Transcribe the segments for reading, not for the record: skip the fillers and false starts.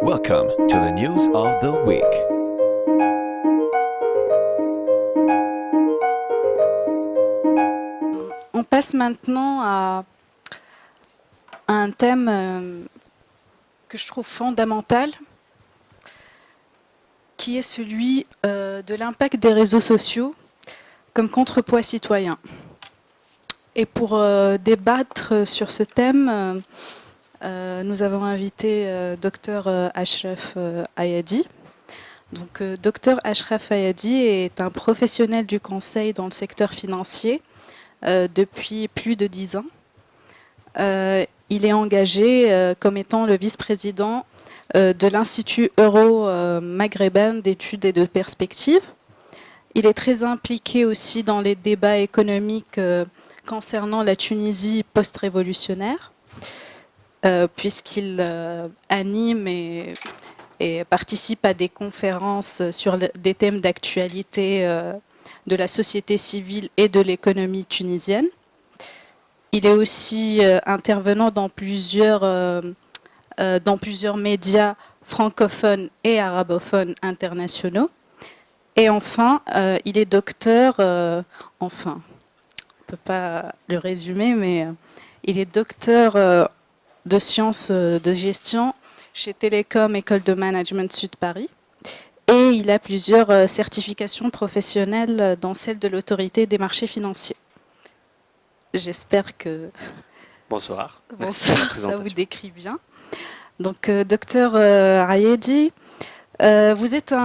Welcome to the news of the week. On passe maintenant à un thème que je trouve fondamental, qui est celui de l'impact des réseaux sociaux comme contrepoids citoyen. Et pour débattre sur ce thème, nous avons invité Dr Ashraf Ayadi. Donc, Dr Ashraf Ayadi est un professionnel du conseil dans le secteur financier depuis plus de 10 ans. Il est engagé comme étant le vice-président de l'Institut euro-maghrébin d'études et de perspectives. Il est très impliqué aussi dans les débats économiques concernant la Tunisie post-révolutionnaire, puisqu'il anime et participe à des conférences sur des thèmes d'actualité de la société civile et de l'économie tunisienne. Il est aussi intervenant dans plusieurs médias francophones et arabophones internationaux. Et enfin, il est docteur, enfin, on ne peut pas le résumer, mais il est docteur de sciences de gestion chez Télécom École de Management Sud Paris. Et il a plusieurs certifications professionnelles, dont celle de l'autorité des marchés financiers. J'espère que... Bonsoir. Bonsoir, ça vous décrit bien. Donc, docteur Ayadi, vous êtes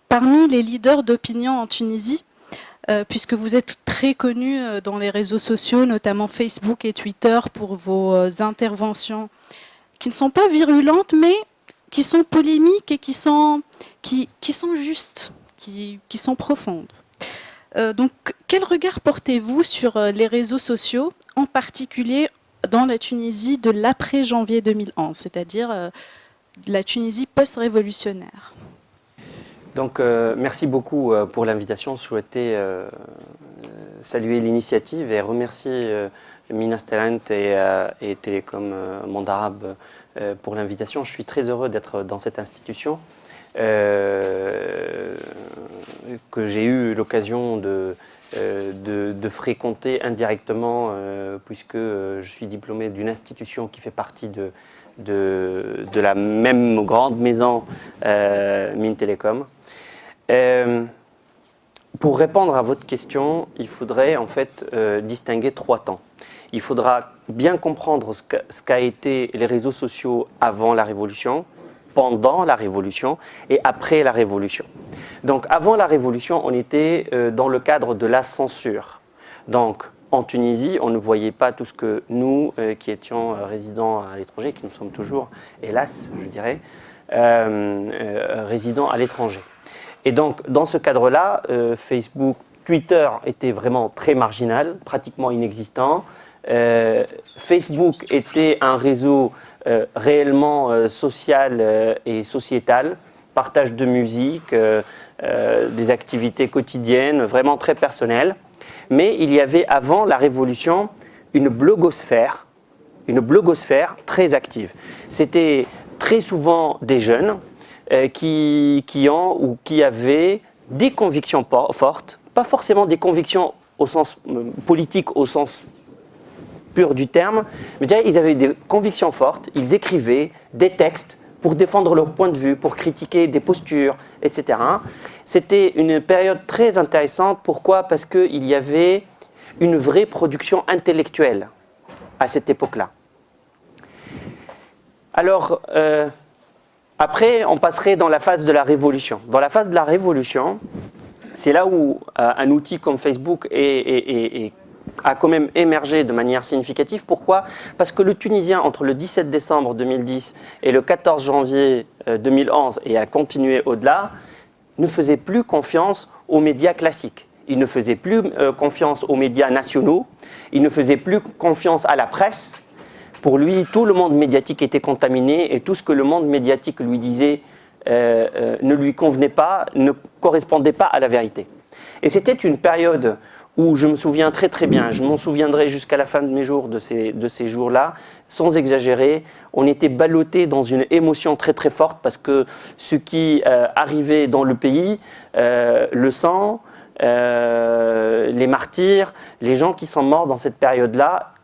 parmi les leaders d'opinion en Tunisie, puisque vous êtes très connu dans les réseaux sociaux, notamment Facebook et Twitter, pour vos interventions qui ne sont pas virulentes, mais qui sont polémiques et qui sont justes, qui sont profondes. Donc, quel regard portez-vous sur les réseaux sociaux, en particulier dans la Tunisie de l'après-janvier 2011, c'est-à-dire la Tunisie post-révolutionnaire? Donc, merci beaucoup pour l'invitation. Je souhaitais saluer l'initiative et remercier Minas Talent et Télécom Monde Arabe pour l'invitation. Je suis très heureux d'être dans cette institution que j'ai eu l'occasion de fréquenter indirectement puisque je suis diplômé d'une institution qui fait partie de la même grande maison Mines Télécom. Pour répondre à votre question, il faudrait en fait distinguer 3 temps. Il faudra bien comprendre ce qu'a été les réseaux sociaux avant la Révolution, pendant la Révolution et après la Révolution. Donc avant la Révolution, on était dans le cadre de la censure. Donc en Tunisie, on ne voyait pas tout ce que nous, qui étions résidents à l'étranger, qui nous sommes toujours, hélas, je dirais, résidents à l'étranger. Et donc dans ce cadre-là, Facebook, Twitter était vraiment très marginal, pratiquement inexistant. Facebook était un réseau réellement social et sociétal, partage de musique, des activités quotidiennes, vraiment très personnelles. Mais il y avait avant la Révolution une blogosphère très active. C'était très souvent des jeunes qui ont ou qui avaient des convictions fortes, pas forcément des convictions au sens politique, au sens pur du terme, mais je dirais, ils avaient des convictions fortes, ils écrivaient des textes pour défendre leur point de vue, pour critiquer des postures, etc. C'était une période très intéressante. Pourquoi? Parce qu'il y avait une vraie production intellectuelle à cette époque-là. Alors, après, on passerait dans la phase de la Révolution. Dans la phase de la Révolution, c'est là où un outil comme Facebook a quand même émergé de manière significative. Pourquoi? Parce que le Tunisien, entre le 17 décembre 2010 et le 14 janvier 2011, et a continué au-delà, ne faisait plus confiance aux médias classiques. Il ne faisait plus confiance aux médias nationaux, il ne faisait plus confiance à la presse. Pour lui, tout le monde médiatique était contaminé et tout ce que le monde médiatique lui disait ne lui convenait pas, ne correspondait pas à la vérité. Et c'était une période où je me souviens très très bien, je m'en souviendrai jusqu'à la fin de mes jours de ces jours-là, sans exagérer, on était ballotté dans une émotion très très forte parce que ce qui arrivait dans le pays, le sang, les martyrs, les gens qui sont morts dans cette période-là,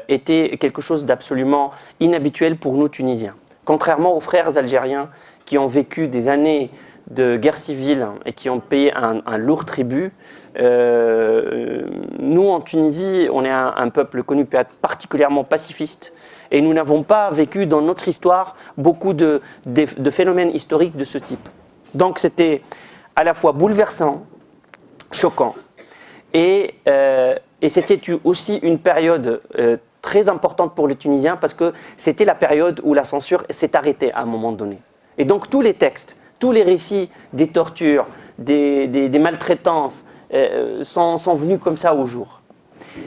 était quelque chose d'absolument inhabituel pour nous Tunisiens. Contrairement aux frères algériens qui ont vécu des années de guerre civile et qui ont payé un lourd tribut, nous en Tunisie, on est un peuple connu pour être particulièrement pacifiste et nous n'avons pas vécu dans notre histoire beaucoup de phénomènes historiques de ce type. Donc c'était à la fois bouleversant, choquant et c'était aussi une période très importante pour les Tunisiens parce que c'était la période où la censure s'est arrêtée à un moment donné. Et donc tous les textes, tous les récits des tortures, des maltraitances sont venus comme ça au jour.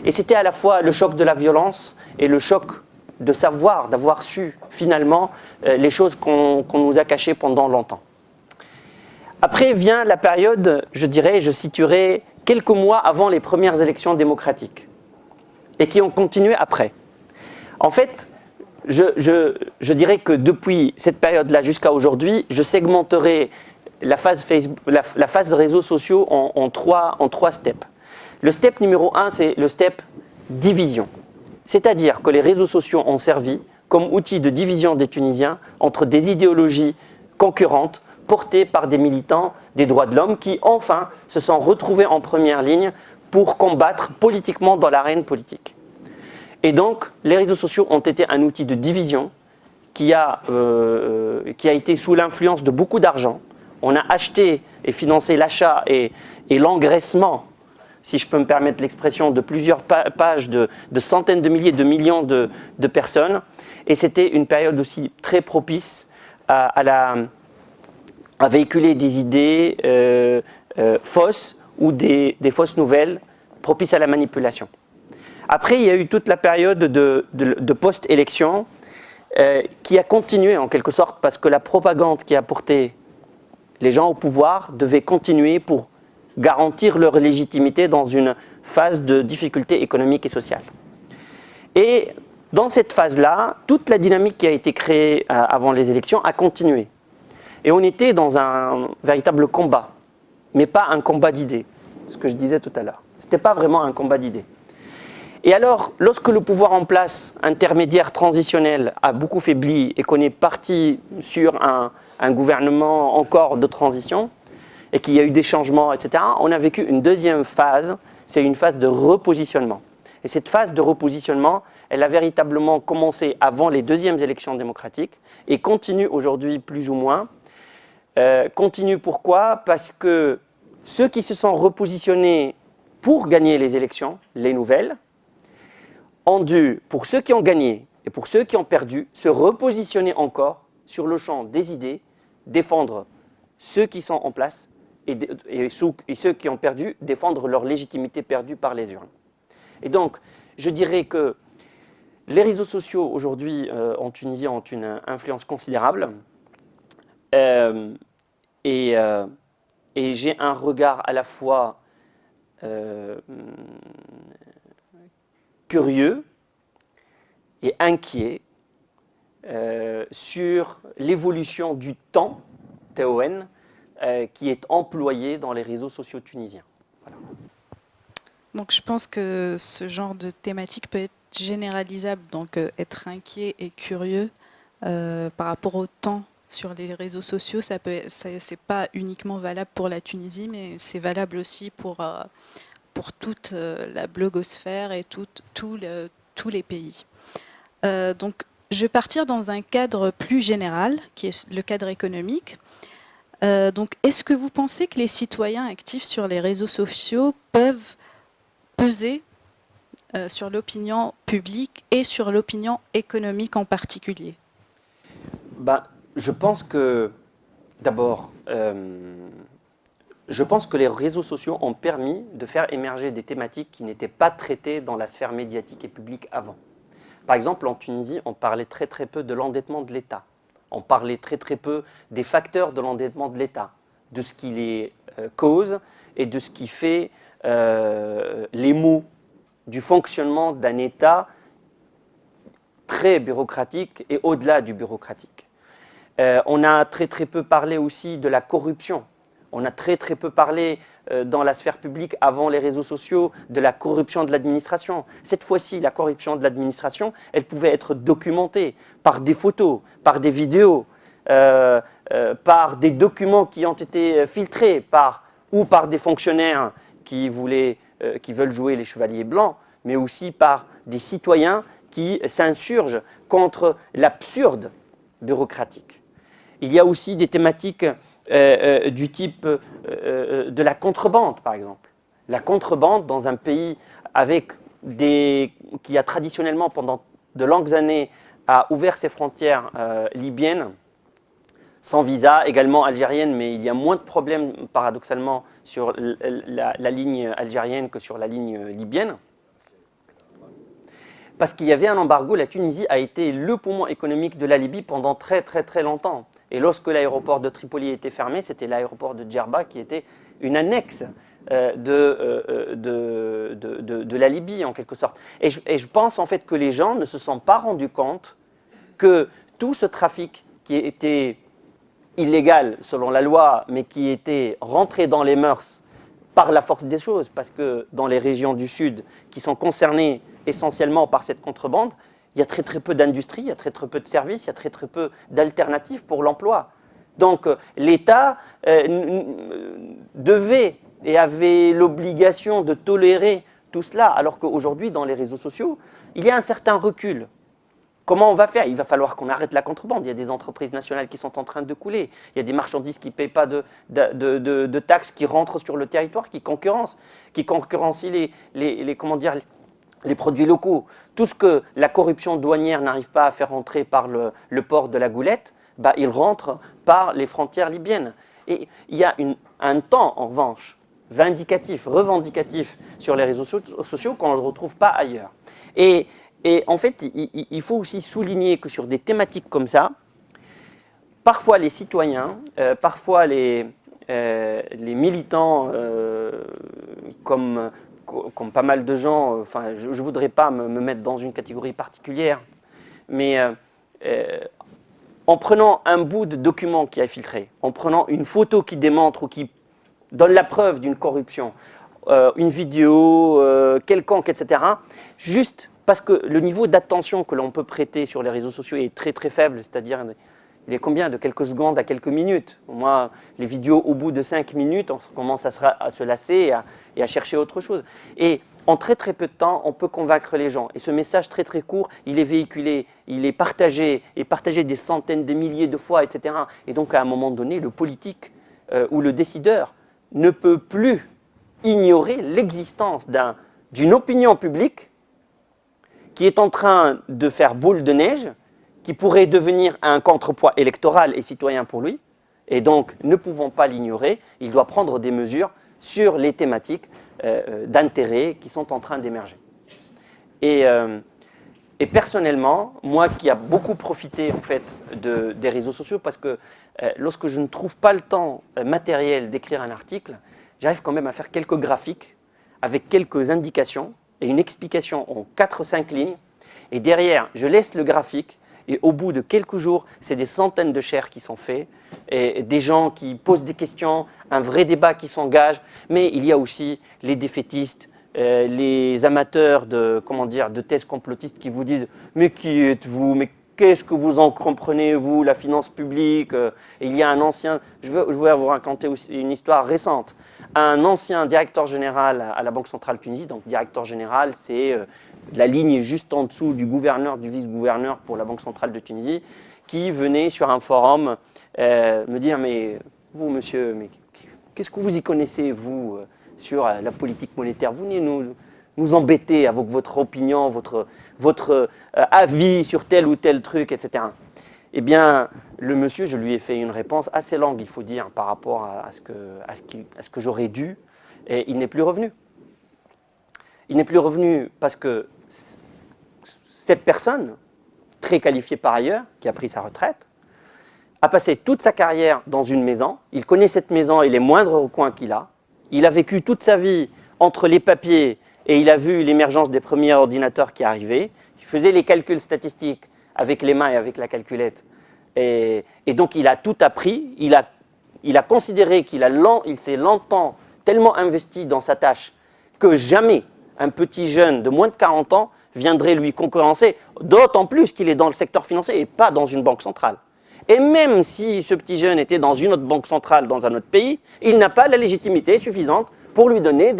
Et c'était à la fois le choc de la violence et le choc de savoir, d'avoir su finalement les choses qu'on nous a cachées pendant longtemps. Après vient la période, je dirais, je situerai quelques mois avant les premières élections démocratiques et qui ont continué après. En fait, je dirais que depuis cette période-là jusqu'à aujourd'hui, je segmenterai la phase réseaux sociaux en trois steps. Le step numéro 1, c'est le step division. C'est-à-dire que les réseaux sociaux ont servi comme outil de division des Tunisiens entre des idéologies concurrentes portées par des militants des droits de l'homme qui, enfin, se sont retrouvés en première ligne pour combattre politiquement dans l'arène politique. Et donc, les réseaux sociaux ont été un outil de division qui a été sous l'influence de beaucoup d'argent. On a acheté et financé l'achat et l'engraissement, si je peux me permettre l'expression, de plusieurs pages de centaines de milliers, de millions de personnes. Et c'était une période aussi très propice à véhiculer des idées fausses ou des fausses nouvelles propices à la manipulation. Après, il y a eu toute la période de post-élection qui a continué en quelque sorte parce que la propagande qui a porté les gens au pouvoir devait continuer pour garantir leur légitimité dans une phase de difficulté économique et sociale. Et dans cette phase-là, toute la dynamique qui a été créée avant les élections a continué. Et on était dans un véritable combat, mais pas un combat d'idées, ce que je disais tout à l'heure. Ce n'était pas vraiment un combat d'idées. Et alors, lorsque le pouvoir en place, intermédiaire transitionnel, a beaucoup faibli et qu'on est parti sur un gouvernement encore de transition, et qu'il y a eu des changements, etc., on a vécu une deuxième phase, c'est une phase de repositionnement. Et cette phase de repositionnement, elle a véritablement commencé avant les deuxièmes élections démocratiques et continue aujourd'hui plus ou moins. Continue pourquoi? Parce que ceux qui se sont repositionnés pour gagner les élections, les nouvelles, ont dû, pour ceux qui ont gagné et pour ceux qui ont perdu, se repositionner encore sur le champ des idées, défendre ceux qui sont en place et ceux qui ont perdu, défendre leur légitimité perdue par les urnes. Et donc, je dirais que les réseaux sociaux aujourd'hui en Tunisie ont une influence considérable et j'ai un regard à la fois curieux et inquiet sur l'évolution du temps, TON, qui est employé dans les réseaux sociaux tunisiens. Voilà. Donc je pense que ce genre de thématique peut être généralisable, donc être inquiet et curieux par rapport au temps sur les réseaux sociaux, c'est pas uniquement valable pour la Tunisie, mais c'est valable aussi pour toute la blogosphère et tous les pays. Donc je vais partir dans un cadre plus général, qui est le cadre économique. Donc est-ce que vous pensez que les citoyens actifs sur les réseaux sociaux peuvent peser sur l'opinion publique et sur l'opinion économique en particulier? Je pense que, d'abord, je pense que les réseaux sociaux ont permis de faire émerger des thématiques qui n'étaient pas traitées dans la sphère médiatique et publique avant. Par exemple, en Tunisie, on parlait très très peu de l'endettement de l'État. On parlait très très peu des facteurs de l'endettement de l'État, de ce qui les cause et de ce qui fait les maux du fonctionnement d'un État très bureaucratique et au-delà du bureaucratique. On a très peu parlé aussi de la corruption. On a très peu parlé dans la sphère publique, avant les réseaux sociaux, de la corruption de l'administration. Cette fois-ci, la corruption de l'administration, elle pouvait être documentée par des photos, par des vidéos, par des documents qui ont été filtrés, ou par des fonctionnaires qui veulent jouer les chevaliers blancs, mais aussi par des citoyens qui s'insurgent contre l'absurde bureaucratique. Il y a aussi des thématiques du type de la contrebande, par exemple. La contrebande dans un pays qui a traditionnellement, pendant de longues années, a ouvert ses frontières libyennes, sans visa, également algérienne, mais il y a moins de problèmes, paradoxalement, sur la ligne algérienne que sur la ligne libyenne. Parce qu'il y avait un embargo, la Tunisie a été le poumon économique de la Libye pendant très longtemps. Et lorsque l'aéroport de Tripoli était fermé, c'était l'aéroport de Djerba qui était une annexe de la Libye, en quelque sorte. Et je pense en fait que les gens ne se sont pas rendus compte que tout ce trafic qui était illégal selon la loi, mais qui était rentré dans les mœurs par la force des choses, parce que dans les régions du Sud qui sont concernées essentiellement par cette contrebande, il y a très peu d'industrie, il y a très peu de services, il y a très peu d'alternatives pour l'emploi. Donc l'État devait et avait l'obligation de tolérer tout cela, alors qu'aujourd'hui, dans les réseaux sociaux, il y a un certain recul. Comment on va faire? Il va falloir qu'on arrête la contrebande. Il y a des entreprises nationales qui sont en train de couler. Il y a des marchandises qui ne payent pas de taxes, qui rentrent sur le territoire, qui concurrencient les produits locaux. Tout ce que la corruption douanière n'arrive pas à faire entrer par le port de la Goulette, il rentre par les frontières libyennes. Et il y a un temps, en revanche, revendicatif sur les réseaux sociaux qu'on ne retrouve pas ailleurs. Et en fait, il faut aussi souligner que sur des thématiques comme ça, parfois les citoyens, parfois les militants, comme pas mal de gens, enfin, je ne voudrais pas me mettre dans une catégorie particulière, mais en prenant un bout de document qui est filtré, en prenant une photo qui démontre ou qui donne la preuve d'une corruption, une vidéo quelconque, etc., juste parce que le niveau d'attention que l'on peut prêter sur les réseaux sociaux est très faible, c'est-à-dire il est combien? De quelques secondes à quelques minutes. Moi, les vidéos, au bout de 5 minutes, on commence à se lasser et à chercher autre chose. Et en très peu de temps, on peut convaincre les gens. Et ce message très court, il est véhiculé, il est partagé, et partagé des centaines, des milliers de fois, etc. Et donc, à un moment donné, le politique ou le décideur ne peut plus ignorer l'existence d'une opinion publique qui est en train de faire boule de neige, qui pourrait devenir un contrepoids électoral et citoyen pour lui. Et donc, ne pouvant pas l'ignorer, il doit prendre des mesures sur les thématiques d'intérêt qui sont en train d'émerger. Et personnellement, moi qui a beaucoup profité en fait, des réseaux sociaux, parce que lorsque je ne trouve pas le temps matériel d'écrire un article, j'arrive quand même à faire quelques graphiques avec quelques indications et une explication en 4-5 lignes. Et derrière, je laisse le graphique. Et au bout de quelques jours, c'est des centaines de shares qui sont faits, et des gens qui posent des questions, un vrai débat qui s'engage. Mais il y a aussi les défaitistes, les amateurs de thèses complotistes qui vous disent « Mais qui êtes-vous? Mais qu'est-ce que vous en comprenez, vous, la finance publique ?» Et il y a un ancien, je vais vous raconter aussi une histoire récente, un ancien directeur général à la Banque centrale Tunisie. Donc directeur général, c'est la ligne juste en dessous du gouverneur, du vice-gouverneur pour la Banque centrale de Tunisie, qui venait sur un forum me dire « Mais vous, monsieur, mais qu'est-ce que vous y connaissez, vous, sur la politique monétaire? Vous venez nous embêter avec votre opinion, votre avis sur tel ou tel truc, etc. » Eh bien, le monsieur, je lui ai fait une réponse assez longue, il faut dire, par rapport à ce que j'aurais dû, et il n'est plus revenu. Il n'est plus revenu parce que cette personne, très qualifiée par ailleurs, qui a pris sa retraite, a passé toute sa carrière dans une maison. Il connaît cette maison et les moindres recoins qu'il a. Il a vécu toute sa vie entre les papiers et il a vu l'émergence des premiers ordinateurs qui arrivaient. Il faisait les calculs statistiques avec les mains et avec la calculette. Et donc il a tout appris, il a considéré il s'est longtemps tellement investi dans sa tâche que jamais un petit jeune de moins de 40 ans viendrait lui concurrencer, d'autant plus qu'il est dans le secteur financier et pas dans une banque centrale. Et même si ce petit jeune était dans une autre banque centrale dans un autre pays, il n'a pas la légitimité suffisante pour lui donner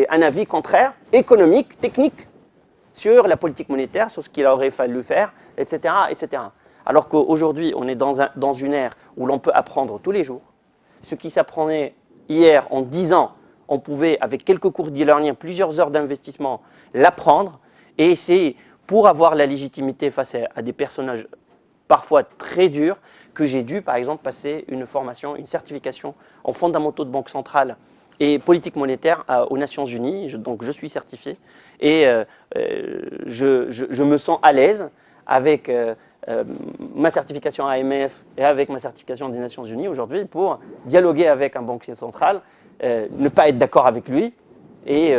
un avis contraire, économique, technique, sur la politique monétaire, sur ce qu'il aurait fallu faire, etc. etc. Alors qu'aujourd'hui, on est dans une ère où l'on peut apprendre tous les jours. Ce qui s'apprenait hier en 10 ans, on pouvait, avec quelques cours d'e-learning, plusieurs heures d'investissement, l'apprendre. Et c'est pour avoir la légitimité face à des personnages parfois très durs que j'ai dû, par exemple, passer une formation, une certification en fondamentaux de banque centrale et politique monétaire aux Nations Unies. Donc je suis certifié et je me sens à l'aise avec ma certification AMF et avec ma certification des Nations Unies aujourd'hui pour dialoguer avec un banquier central, ne pas être d'accord avec lui et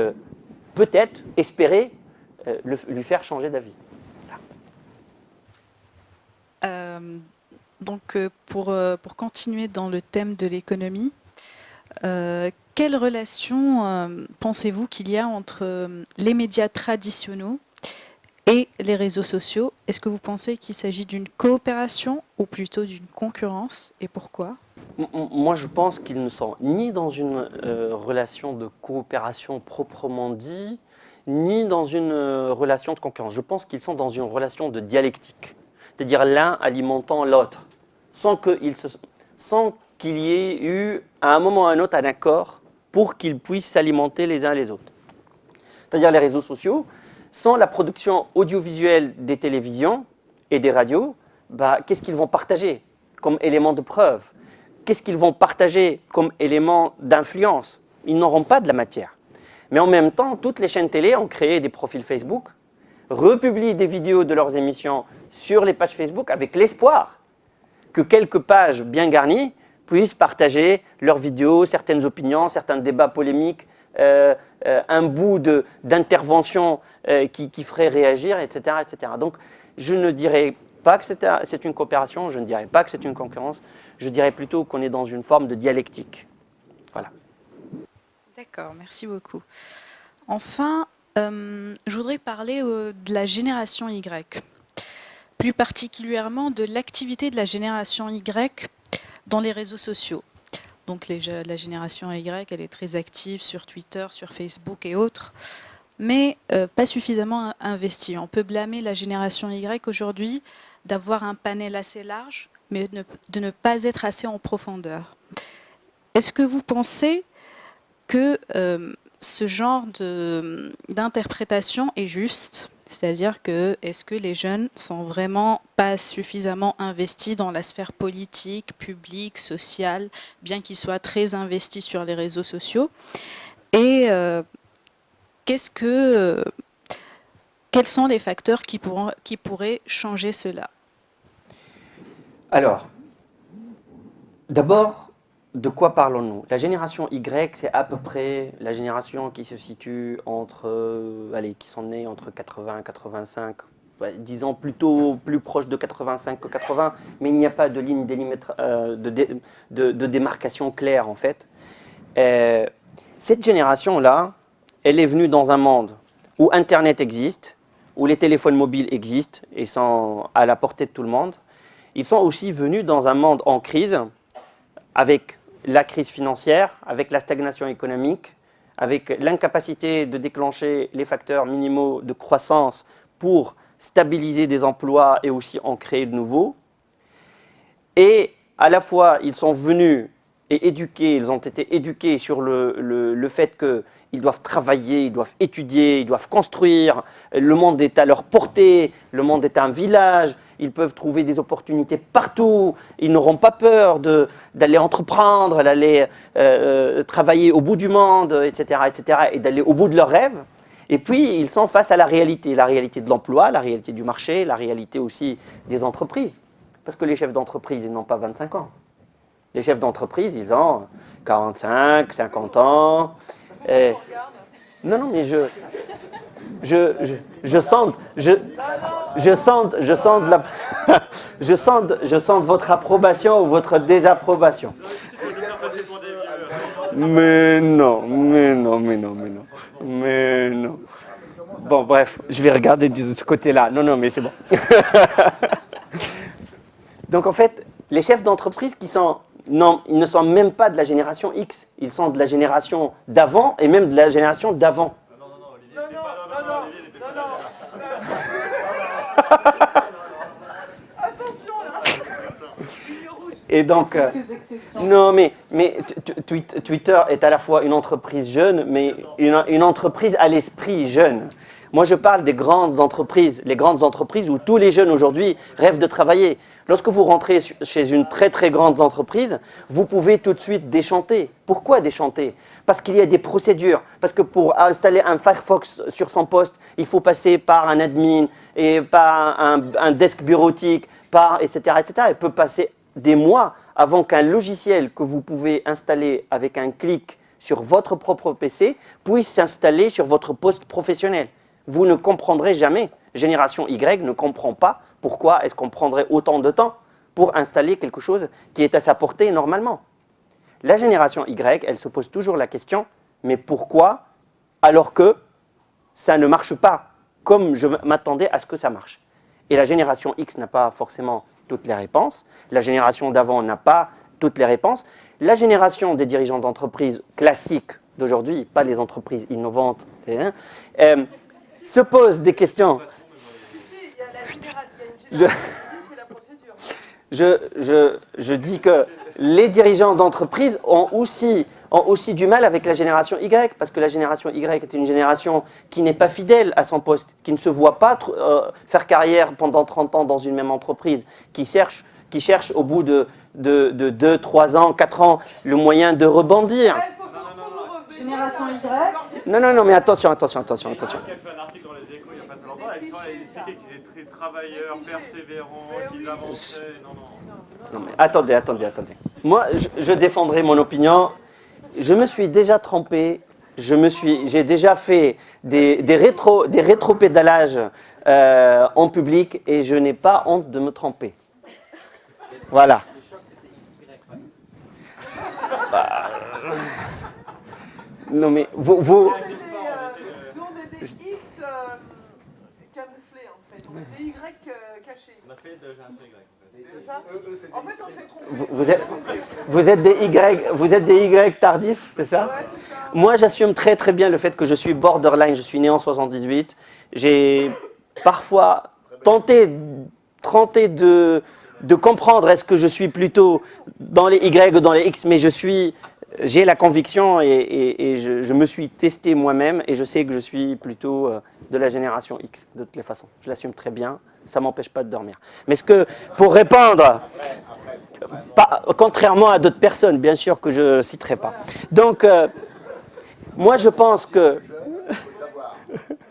peut-être espérer lui faire changer d'avis. Donc pour continuer dans le thème de l'économie, quelle relation pensez-vous qu'il y a entre les médias traditionnels et les réseaux sociaux? Est-ce que vous pensez qu'il s'agit d'une coopération ou plutôt d'une concurrence et pourquoi? Moi, je pense qu'ils ne sont ni dans une relation de coopération proprement dit, ni dans une relation de concurrence. Je pense qu'ils sont dans une relation de dialectique, c'est-à-dire l'un alimentant l'autre, sans qu'il y ait eu à un moment ou à un autre un accord pour qu'ils puissent s'alimenter les uns les autres. C'est-à-dire les réseaux sociaux, sans la production audiovisuelle des télévisions et des radios, qu'est-ce qu'ils vont partager comme élément de preuve? Qu'est-ce qu'ils vont partager comme élément d'influence? Ils n'auront pas de la matière. Mais en même temps, toutes les chaînes télé ont créé des profils Facebook, republient des vidéos de leurs émissions sur les pages Facebook avec l'espoir que quelques pages bien garnies puissent partager leurs vidéos, certaines opinions, certains débats polémiques, un bout d'intervention qui ferait réagir, etc., etc. Donc, je ne dirais pas que c'est une coopération, je ne dirais pas que c'est une concurrence, je dirais plutôt qu'on est dans une forme de dialectique. Voilà. D'accord, merci beaucoup. Enfin, je voudrais parler de la génération Y, plus particulièrement de l'activité de la génération Y dans les réseaux sociaux. Donc la génération Y, elle est très active sur Twitter, sur Facebook et autres, mais pas suffisamment investie. On peut blâmer la génération Y aujourd'hui d'avoir un panel assez large, mais de ne pas être assez en profondeur. Est-ce que vous pensez que ce genre d'interprétation est juste? C'est-à-dire que est-ce que les jeunes sont vraiment pas suffisamment investis dans la sphère politique, publique, sociale, bien qu'ils soient très investis sur les réseaux sociaux? Et quels sont les facteurs qui pourraient changer cela? Alors, d'abord, de quoi parlons-nous? La génération Y, c'est à peu près la génération qui se situe qui sont nés entre 80 et 85, disons plutôt plus proche de 85 que 80, mais il n'y a pas de ligne de démarcation claire en fait. Cette génération-là, elle est venue dans un monde où Internet existe, où les téléphones mobiles existent et sont à la portée de tout le monde. Ils sont aussi venus dans un monde en crise, avec la crise financière, avec la stagnation économique, avec l'incapacité de déclencher les facteurs minimaux de croissance pour stabiliser des emplois et aussi en créer de nouveaux. Et à la fois, ils sont venus et éduqués, ils ont été éduqués sur le fait qu'ils doivent travailler, ils doivent étudier, ils doivent construire, le monde est à leur portée, le monde est un village, ils peuvent trouver des opportunités partout, ils n'auront pas peur d'aller entreprendre, d'aller travailler au bout du monde, etc., etc., et d'aller au bout de leurs rêves. Et puis, ils sont face à la réalité de l'emploi, la réalité du marché, la réalité aussi des entreprises. Parce que les chefs d'entreprise, ils n'ont pas 25 ans. Les chefs d'entreprise, ils ont 45, 50 ans. Non, mais je sens de la, je sens votre approbation ou votre désapprobation. Mais non. Bon, bref, je vais regarder de ce côté-là. Non, mais c'est bon. Donc, en fait, les chefs d'entreprise non, ils ne sont même pas de la génération X. Ils sont de la génération d'avant et même de la génération d'avant. Et donc, non, mais Twitter est à la fois une entreprise jeune, mais une entreprise à l'esprit jeune. Moi, je parle des grandes entreprises, les grandes entreprises où tous les jeunes aujourd'hui rêvent de travailler. Lorsque vous rentrez chez une très très grande entreprise, vous pouvez tout de suite déchanter. Pourquoi déchanter? Parce qu'il y a des procédures. Parce que pour installer un Firefox sur son poste, il faut passer par un admin et par un desk bureautique, etc. Il peut passer des mois avant qu'un logiciel que vous pouvez installer avec un clic sur votre propre PC puisse s'installer sur votre poste professionnel. Vous ne comprendrez jamais. Génération Y ne comprend pas pourquoi est-ce qu'on prendrait autant de temps pour installer quelque chose qui est à sa portée normalement. La génération Y, elle se pose toujours la question, mais pourquoi alors que ça ne marche pas comme je m'attendais à ce que ça marche? Et la génération X n'a pas forcément toutes les réponses. La génération d'avant n'a pas toutes les réponses. La génération des dirigeants d'entreprise classiques d'aujourd'hui, pas les entreprises innovantes, se pose des questions. Je dis que les dirigeants d'entreprise ont aussi du mal avec la génération Y, parce que la génération Y est une génération qui n'est pas fidèle à son poste, qui ne se voit pas faire carrière pendant 30 ans dans une même entreprise, qui cherche au bout de 2, 3 ans, 4 ans, le moyen de rebondir. Génération Y. Non, mais attention. Elle fait un article dans les Échos il n'y a pas très longtemps, elle expliquait qu'ils étaient très travailleurs, persévérants, qu'ils avançaient. Non, mais attendez. Moi, je défendrai mon opinion. Je me suis déjà trompé. J'ai déjà fait des rétro-pédalages en public et je n'ai pas honte de me tromper. Voilà. Non, mais vous... Nous, on est des X camouflés, en fait. On est des Y cachés. On a fait de génération Y. C'est ça? En fait, on s'est trompé. Vous êtes des Y tardifs, c'est ça? Ouais, c'est ça. Moi, j'assume très très bien le fait que je suis borderline. Je suis né en 78. J'ai parfois tenté de comprendre est-ce que je suis plutôt dans les Y ou dans les X, mais j'ai la conviction et je me suis testé moi-même et je sais que je suis plutôt de la génération X, de toutes les façons. Je l'assume très bien, ça ne m'empêche pas de dormir. Mais pour répondre, contrairement à d'autres personnes, bien sûr que je ne citerai pas. Donc, moi je pense que... Il faut savoir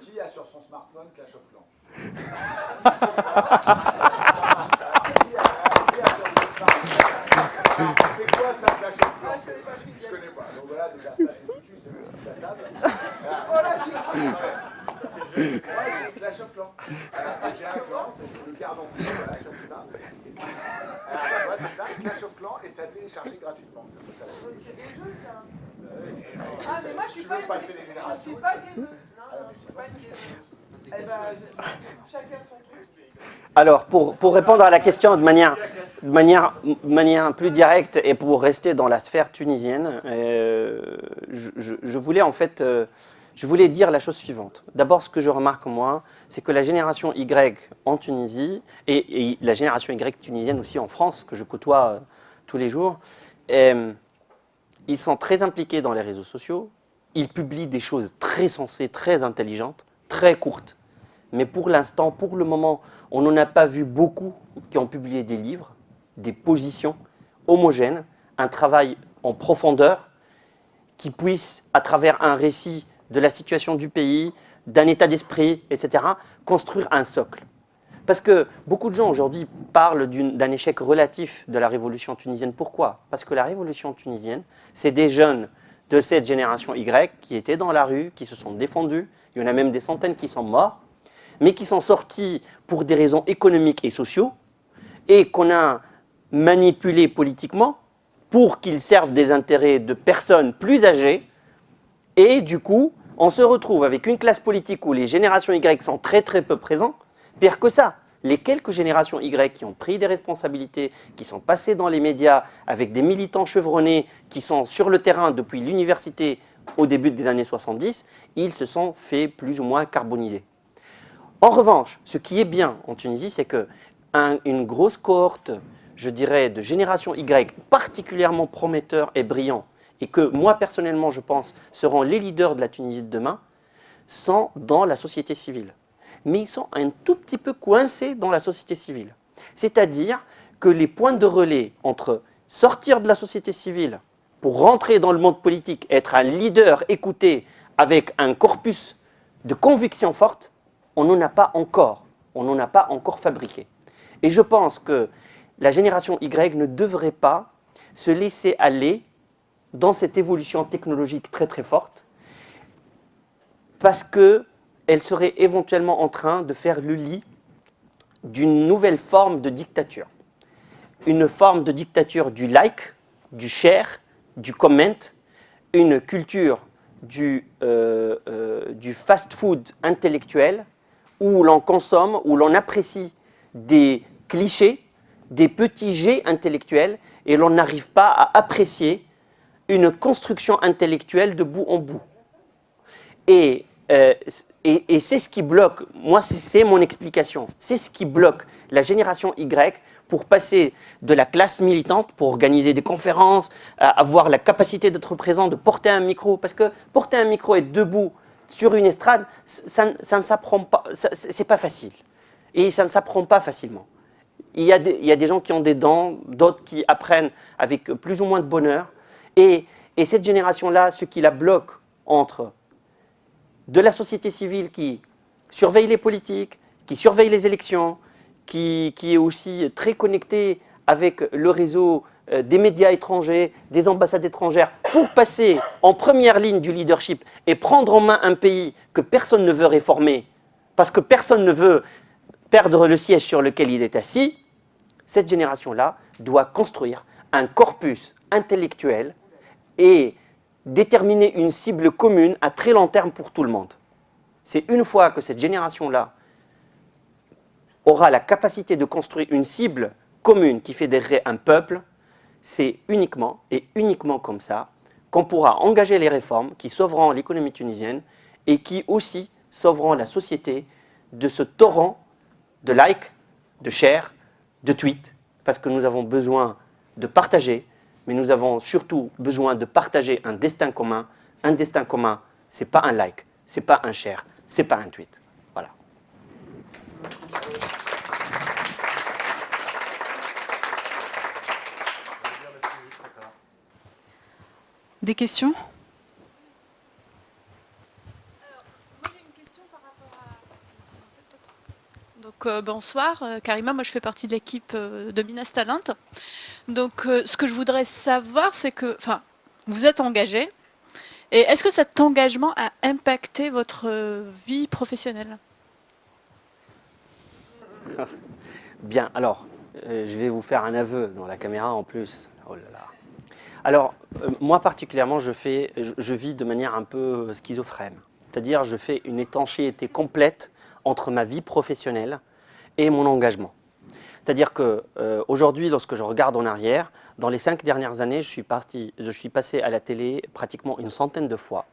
qui a sur son smartphone Clash of Clans. C'est quoi ça, Clash of Clans? Je connais pas. Donc voilà, déjà ça c'est foutu, c'est classable. Moi j'ai Clash of Clans. J'ai un clan, c'est le quart en plus, voilà, ça c'est ça. Alors, c'est ça, Clash of Clans, et ça a téléchargé gratuitement. C'est des jeux, ça. Ah, mais moi, je suis pas gameuse. Non, je suis pas une gameuse. Eh ben, chacun son truc. Alors, pour répondre à la question de manière plus directe et pour rester dans la sphère tunisienne, je voulais dire la chose suivante. D'abord, ce que je remarque moi, c'est que la génération Y en Tunisie et la génération Y tunisienne aussi en France, que je côtoie tous les jours, ils sont très impliqués dans les réseaux sociaux. Ils publient des choses très sensées, très intelligentes, très courtes. Mais pour l'instant, pour le moment, on n'en a pas vu beaucoup qui ont publié des livres, des positions homogènes, un travail en profondeur qui puisse, à travers un récit de la situation du pays, d'un état d'esprit, etc., construire un socle. Parce que beaucoup de gens aujourd'hui parlent d'un échec relatif de la révolution tunisienne. Pourquoi? Parce que la révolution tunisienne, c'est des jeunes de cette génération Y qui étaient dans la rue, qui se sont défendus. Il y en a même des centaines qui sont morts, mais qui sont sortis pour des raisons économiques et sociaux et qu'on a manipulés politiquement pour qu'ils servent des intérêts de personnes plus âgées. Et du coup, on se retrouve avec une classe politique où les générations Y sont très très peu présentes. Pire que ça, les quelques générations Y qui ont pris des responsabilités, qui sont passées dans les médias avec des militants chevronnés qui sont sur le terrain depuis l'université au début des années 70, ils se sont fait plus ou moins carboniser. En revanche, ce qui est bien en Tunisie, c'est qu'une grosse cohorte, je dirais, de génération Y particulièrement prometteurs et brillants, et que moi personnellement je pense seront les leaders de la Tunisie de demain, sont dans la société civile. Mais ils sont un tout petit peu coincés dans la société civile. C'est-à-dire que les points de relais entre sortir de la société civile pour rentrer dans le monde politique, être un leader écouté avec un corpus de convictions fortes, on n'en a pas encore. On n'en a pas encore fabriqué. Et je pense que la génération Y ne devrait pas se laisser aller dans cette évolution technologique très très forte parce qu'elle serait éventuellement en train de faire le lit d'une nouvelle forme de dictature. Une forme de dictature du like, du share, du comment, une culture du fast-food intellectuel où l'on consomme, où l'on apprécie des clichés, des petits jets intellectuels et l'on n'arrive pas à apprécier une construction intellectuelle de bout en bout. Et c'est ce qui bloque, moi c'est mon explication, c'est ce qui bloque la génération Y pour passer de la classe militante, pour organiser des conférences, avoir la capacité d'être présent, de porter un micro, parce que porter un micro et être debout sur une estrade, ça ne s'apprend pas, c'est pas facile. Et ça ne s'apprend pas facilement. Il y a des gens qui ont des dents, d'autres qui apprennent avec plus ou moins de bonheur. Et cette génération-là, ce qui la bloque entre de la société civile qui surveille les politiques, qui surveille les élections, qui est aussi très connectée avec le réseau des médias étrangers, des ambassades étrangères, pour passer en première ligne du leadership et prendre en main un pays que personne ne veut réformer, parce que personne ne veut perdre le siège sur lequel il est assis, cette génération-là doit construire un corpus intellectuel et déterminer une cible commune à très long terme pour tout le monde. C'est une fois que cette génération-là aura la capacité de construire une cible commune qui fédérerait un peuple, c'est uniquement et uniquement comme ça qu'on pourra engager les réformes qui sauveront l'économie tunisienne et qui aussi sauveront la société de ce torrent de likes, de shares, de tweets, parce que nous avons besoin de partager, mais nous avons surtout besoin de partager un destin commun. Un destin commun, ce n'est pas un like, ce n'est pas un share, ce n'est pas un tweet. Voilà. Des questions ? Donc, bonsoir, Karima, moi je fais partie de l'équipe de Minas Talent. Donc ce que je voudrais savoir, c'est que vous êtes engagé, et est-ce que cet engagement a impacté votre vie professionnelle ? Bien, alors, je vais vous faire un aveu dans la caméra en plus. Oh là là. Alors, moi particulièrement, je vis de manière un peu schizophrène. C'est-à-dire, je fais une étanchéité complète entre ma vie professionnelle et mon engagement. C'est-à-dire qu'aujourd'hui, lorsque je regarde en arrière, dans les 5 dernières années, je suis passé à la télé pratiquement une centaine de fois.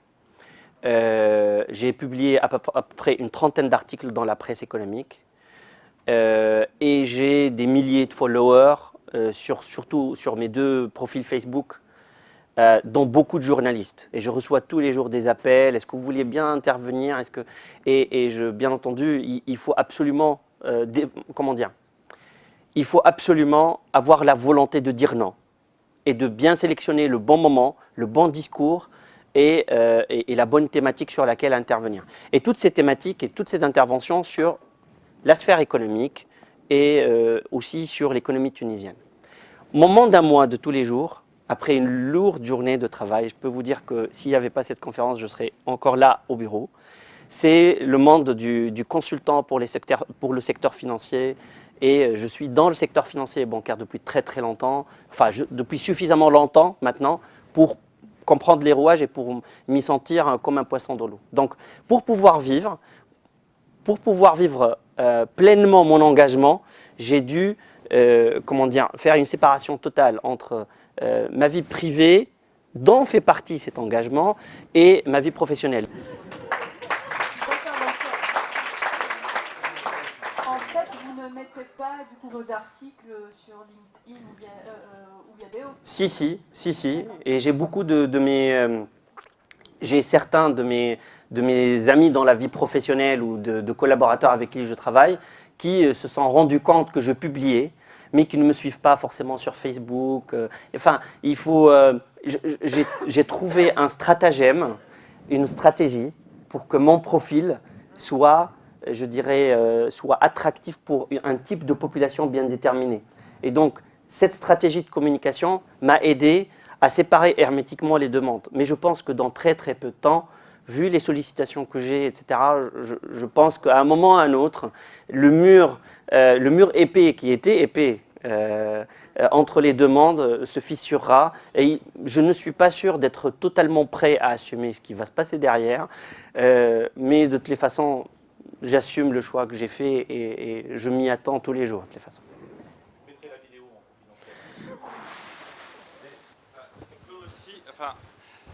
J'ai publié à peu près une trentaine d'articles dans la presse économique. Et j'ai des milliers de followers, surtout sur mes 2 profils Facebook, dont beaucoup de journalistes. Et je reçois tous les jours des appels. Est-ce que vous vouliez bien intervenir ? Bien entendu, il faut absolument, il faut absolument avoir la volonté de dire non et de bien sélectionner le bon moment, le bon discours et la bonne thématique sur laquelle intervenir. Et toutes ces thématiques et toutes ces interventions sur la sphère économique et aussi sur l'économie tunisienne. Mon mandat, moi, de tous les jours, après une lourde journée de travail, je peux vous dire que s'il n'y avait pas cette conférence, je serais encore là au bureau. C'est le monde du consultant pour le secteur financier. Et je suis dans le secteur financier et bancaire depuis très très longtemps, enfin depuis suffisamment longtemps maintenant pour comprendre les rouages et pour m'y sentir comme un poisson dans l'eau. Donc pour pouvoir vivre pleinement mon engagement, j'ai dû faire une séparation totale entre ma vie privée, dont fait partie cet engagement, et ma vie professionnelle. En fait, vous ne mettez pas du coup vos articles sur LinkedIn ou via Vidéo? Si. Et j'ai beaucoup j'ai certains de mes amis dans la vie professionnelle ou de collaborateurs avec qui je travaille qui se sont rendus compte que je publiais, mais qui ne me suivent pas forcément sur Facebook. Enfin, il faut. J'ai trouvé un stratagème, une stratégie pour que mon profil soit, je dirais, soit attractif pour un type de population bien déterminée. Et donc, cette stratégie de communication m'a aidé à séparer hermétiquement les demandes. Mais je pense que dans très très peu de temps, vu les sollicitations que j'ai, etc., je pense qu'à un moment ou à un autre, le mur épais qui était épais entre les demandes se fissurera. Et je ne suis pas sûr d'être totalement prêt à assumer ce qui va se passer derrière. Mais de toutes les façons, j'assume le choix que j'ai fait et je m'y attends tous les jours, de toutes les façons.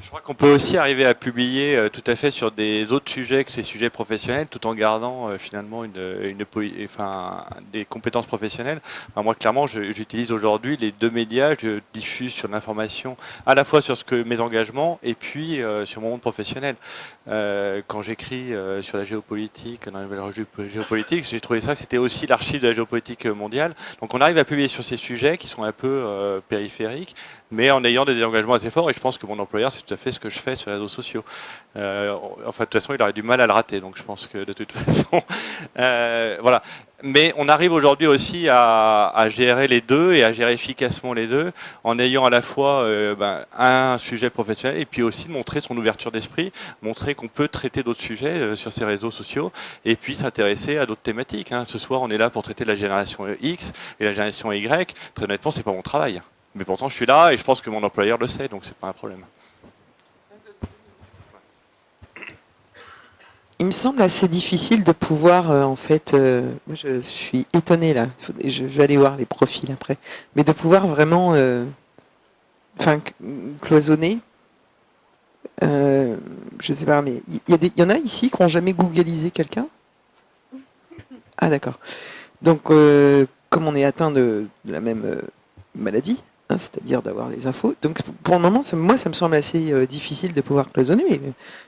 Je crois qu'on peut aussi arriver à publier tout à fait sur des autres sujets que ces sujets professionnels, tout en gardant finalement des compétences professionnelles. Enfin, moi, clairement, j'utilise aujourd'hui les deux médias. Je diffuse sur l'information à la fois sur mes engagements et puis sur mon monde professionnel. Quand j'écris sur la géopolitique, dans la nouvelle revue géopolitique, j'ai trouvé ça que c'était aussi l'archive de la géopolitique mondiale. Donc on arrive à publier sur ces sujets qui sont un peu périphériques, mais en ayant des engagements assez forts. Et je pense que mon employeur, c'est tout à fait ce que je fais sur les réseaux sociaux. Enfin, de toute façon, il aurait du mal à le rater. Donc je pense que de toute façon, voilà. Mais on arrive aujourd'hui aussi à gérer les deux et à gérer efficacement les deux en ayant à la fois un sujet professionnel et puis aussi de montrer son ouverture d'esprit, montrer qu'on peut traiter d'autres sujets sur ces réseaux sociaux et puis s'intéresser à d'autres thématiques. Ce soir, on est là pour traiter de la génération X et la génération Y. Très honnêtement, c'est pas mon travail. Mais pourtant, je suis là et je pense que mon employeur le sait, donc c'est pas un problème. Il me semble assez difficile de pouvoir, moi je suis étonnée là, je vais aller voir les profils après, mais de pouvoir vraiment cloisonner, je sais pas, mais il y en a ici qui n'ont jamais googlisé quelqu'un? Ah d'accord. Donc, comme on est atteint de la même maladie, c'est-à-dire d'avoir des infos. Donc pour le moment, moi, ça me semble assez difficile de pouvoir cloisonner, mais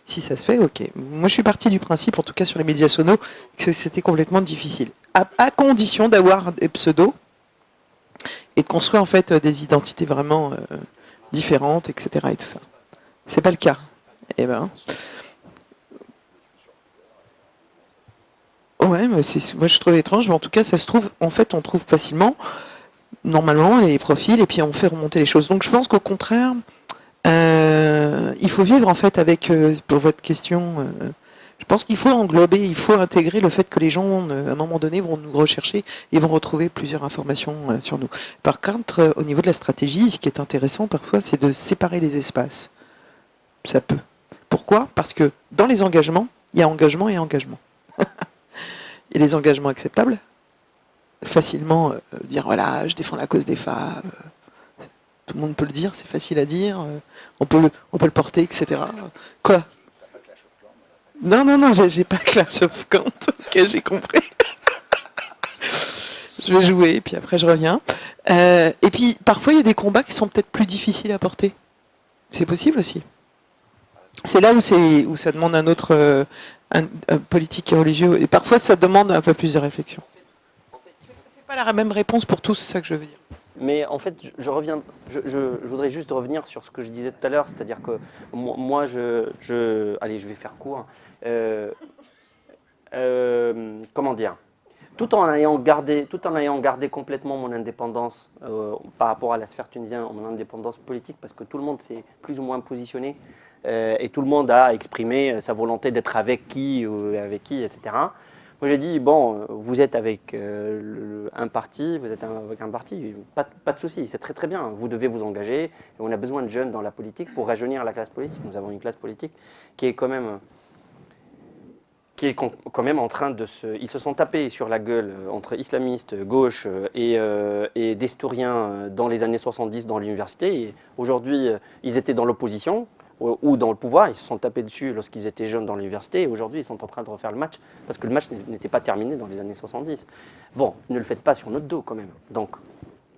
si ça se fait, ok. Moi, je suis parti du principe, en tout cas sur les médias sonos, que c'était complètement difficile. À condition d'avoir des pseudos et de construire en fait des identités vraiment différentes, etc. et tout ça. C'est pas le cas. Eh ben. Ouais, mais moi je trouve étrange, mais en tout cas, ça se trouve, en fait, on trouve facilement. Normalement, les profils, et puis on fait remonter les choses. Donc je pense qu'au contraire, il faut vivre en fait avec, pour votre question, je pense qu'il faut englober, il faut intégrer le fait que les gens, à un moment donné, vont nous rechercher et vont retrouver plusieurs informations sur nous. Par contre, au niveau de la stratégie, ce qui est intéressant parfois, c'est de séparer les espaces. Ça peut. Pourquoi? Parce que dans les engagements, il y a engagement et engagement. Et les engagements acceptables, facilement dire voilà, je défends la cause des femmes. Tout le monde peut le dire, c'est facile à dire. On peut le porter, etc. Quoi? Non, j'ai pas Clash of Clans. Ok, j'ai compris. Je vais jouer, puis après je reviens. Et puis parfois il y a des combats qui sont peut-être plus difficiles à porter. C'est possible aussi. C'est là où ça demande un autre un politique et religieux. Et parfois ça demande un peu plus de réflexion. C'est pas la même réponse pour tous, c'est ça que je veux dire. Mais en fait, je voudrais juste revenir sur ce que je disais tout à l'heure, c'est-à-dire que moi, allez, je vais faire court. Comment dire ? tout en ayant gardé complètement mon indépendance par rapport à la sphère tunisienne, mon indépendance politique, parce que tout le monde s'est plus ou moins positionné et tout le monde a exprimé sa volonté d'être avec qui, etc. Moi j'ai dit, bon, vous êtes avec un parti, pas de souci, c'est très très bien, vous devez vous engager, et on a besoin de jeunes dans la politique pour rajeunir la classe politique. Nous avons une classe politique qui est quand même en train de se... Ils se sont tapés sur la gueule entre islamistes, gauche et destouriens dans les années 70 dans l'université. Et aujourd'hui, ils étaient dans l'opposition ou dans le pouvoir. Ils se sont tapés dessus lorsqu'ils étaient jeunes dans l'université. Et aujourd'hui, ils sont en train de refaire le match parce que le match n'était pas terminé dans les années 70. Bon, ne le faites pas sur notre dos quand même. Donc,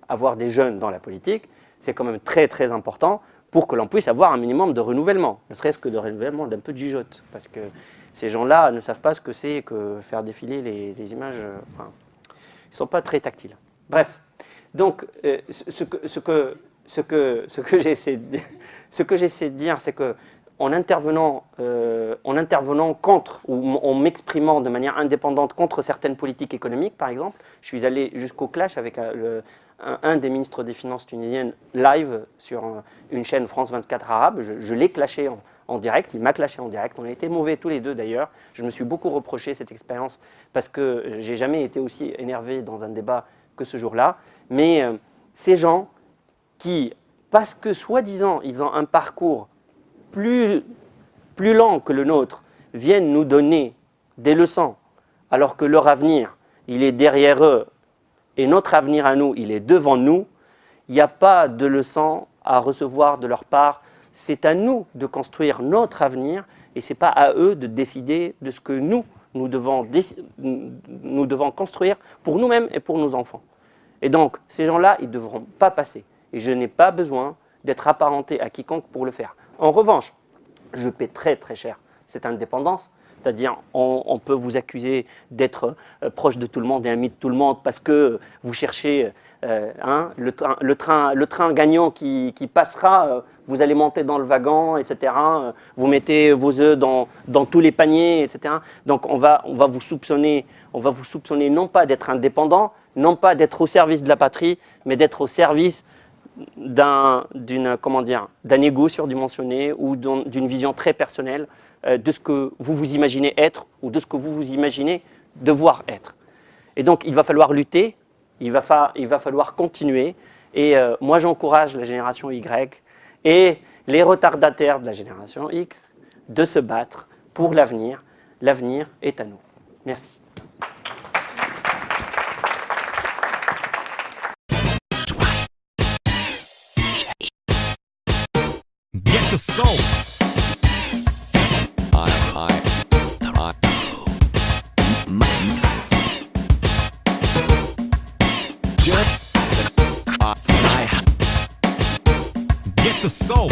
avoir des jeunes dans la politique, c'est quand même très très important pour que l'on puisse avoir un minimum de renouvellement. Ne serait-ce que de renouvellement d'un peu de jugeote. Parce que ces gens-là ne savent pas ce que c'est que faire défiler les images. Enfin, ils ne sont pas très tactiles. Bref, donc ce que j'essaie de dire, c'est que en intervenant contre ou en m'exprimant de manière indépendante contre certaines politiques économiques, par exemple, je suis allé jusqu'au clash avec un des ministres des Finances tunisiennes live sur une chaîne France 24 arabe. Je l'ai clashé en direct, il m'a clashé en direct, on a été mauvais tous les deux d'ailleurs. Je me suis beaucoup reproché cette expérience parce que j'ai jamais été aussi énervé dans un débat que ce jour-là. Mais ces gens qui, parce que soi-disant ils ont un parcours plus lent que le nôtre, viennent nous donner des leçons alors que leur avenir, il est derrière eux et notre avenir à nous, il est devant nous, il n'y a pas de leçons à recevoir de leur part. C'est à nous de construire notre avenir et ce n'est pas à eux de décider de ce que nous devons construire pour nous-mêmes et pour nos enfants. Et donc, ces gens-là, ils ne devront pas passer. Et je n'ai pas besoin d'être apparenté à quiconque pour le faire. En revanche, je paie très très cher cette indépendance. C'est-à-dire, on peut vous accuser d'être proche de tout le monde et ami de tout le monde parce que vous cherchez le train gagnant qui passera, vous allez monter dans le wagon, etc. Vous mettez vos œufs dans tous les paniers, etc. Donc on va vous soupçonner non pas d'être indépendant, non pas d'être au service de la patrie, mais d'être au service d'un ego surdimensionné ou d'une vision très personnelle de ce que vous vous imaginez être ou de ce que vous vous imaginez devoir être. Et donc il va falloir lutter, il va falloir continuer. Et moi j'encourage la génération Y et les retardataires de la génération X de se battre pour l'avenir. L'avenir est à nous. Merci. Get the soul. Get the soul.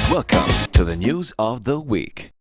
Welcome to the news of the week.